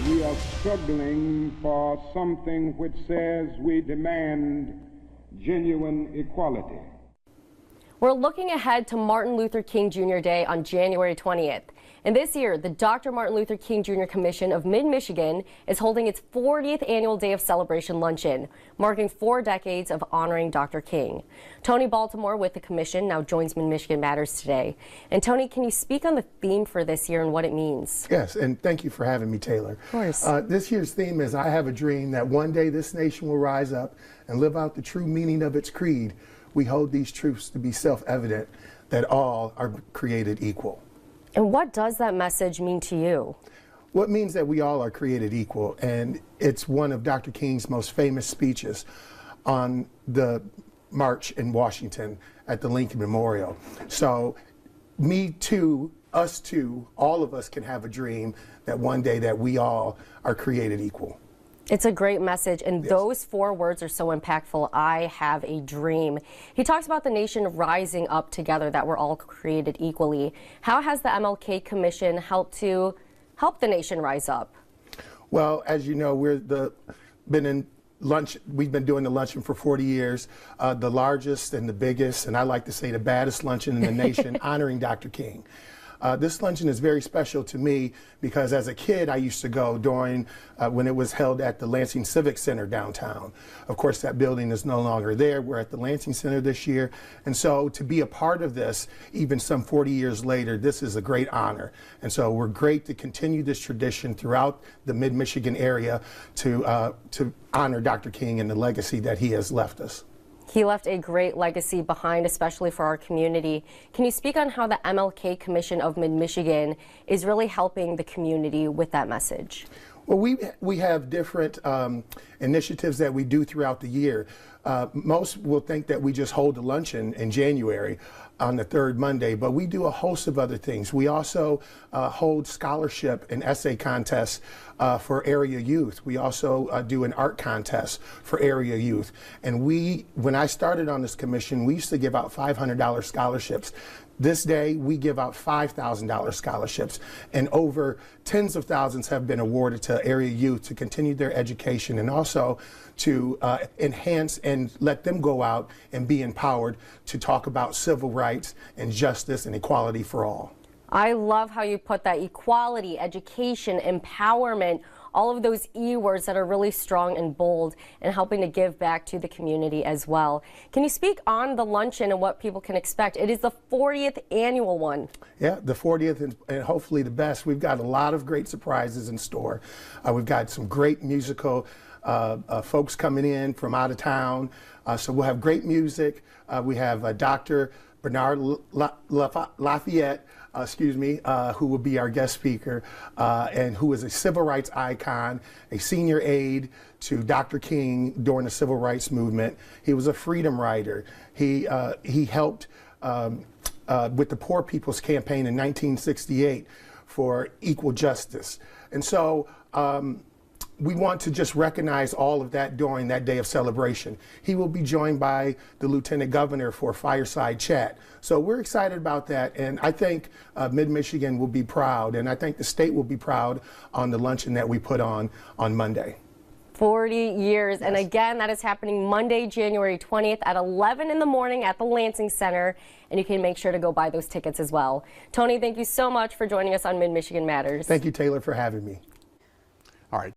we are struggling for something which says we demand genuine equality. We're looking ahead to Martin Luther King Jr. Day on January 20th. And this year, the Dr. Martin Luther King Jr. Commission of Mid-Michigan is holding its 40th annual Day of Celebration luncheon, marking 4 decades of honoring Dr. King. Tony Baltimore with the commission now joins Mid-Michigan Matters today. And Tony, can you speak on the theme for this year and what it means? Yes, and thank you for having me, Taylor. Of course. This year's theme is I have a dream that one day this nation will rise up and live out the true meaning of its creed. We hold these truths to be self-evident, that all are created equal. And what does that message mean to you? Well, it means that we all are created equal, and it's one of Dr. King's most famous speeches on the march in Washington at the Lincoln Memorial. So me too, us too, all of us can have a dream that one day that we all are created equal. It's a great message, and yes, those 4 words are so impactful. I have a dream. He talks about the nation rising up together, that we're all created equally. How has the MLK Commission helped to help the nation rise up? Well, as you know, we've been doing the luncheon for 40 years, the largest and the biggest, and I like to say the baddest luncheon in the nation, honoring Dr. King. This luncheon is very special to me because as a kid I used to go during when it was held at the Lansing Civic Center downtown. Of course, that building is no longer there. We're at the Lansing Center this year, and so to be a part of this, even some 40 years later, this is a great honor. And so we're great to continue this tradition throughout the Mid-Michigan area to honor Dr. King and the legacy that he has left us. He left a great legacy behind, especially for our community. Can you speak on how the MLK Commission of Mid-Michigan is really helping the community with that message? Well, we have different initiatives that we do throughout the year. Most will think that we just hold a luncheon in January on the 3rd Monday, but we do a host of other things. We also hold scholarship and essay contests for area youth. We also do an art contest for area youth. And when I started on this commission, we used to give out $500 scholarships. This day, we give out $5,000 scholarships, and over tens of thousands have been awarded to area youth to continue their education and also to enhance and let them go out and be empowered to talk about civil rights and justice and equality for all. I love how you put that: equality, education, empowerment, all of those E words that are really strong and bold and helping to give back to the community as well. Can you speak on the luncheon and what people can expect? It is the 40th annual one. Yeah, the 40th and hopefully the best. We've got a lot of great surprises in store. We've got some great musical folks coming in from out of town. So we'll have great music. We have Dr. Bernard Lafayette, who will be our guest speaker, and who is a civil rights icon, a senior aide to Dr. King during the civil rights movement. He was a freedom rider. He helped with the Poor People's Campaign in 1968 for equal justice. And so we want to just recognize all of that during that day of celebration. He will be joined by the Lieutenant Governor for a fireside chat. So we're excited about that, and I think Mid-Michigan will be proud, and I think the state will be proud on the luncheon that we put on Monday. 40 years, yes. And again, that is happening Monday, January 20th at 11 in the morning at the Lansing Center, and you can make sure to go buy those tickets as well. Tony, thank you so much for joining us on Mid-Michigan Matters. Thank you, Taylor, for having me. All right.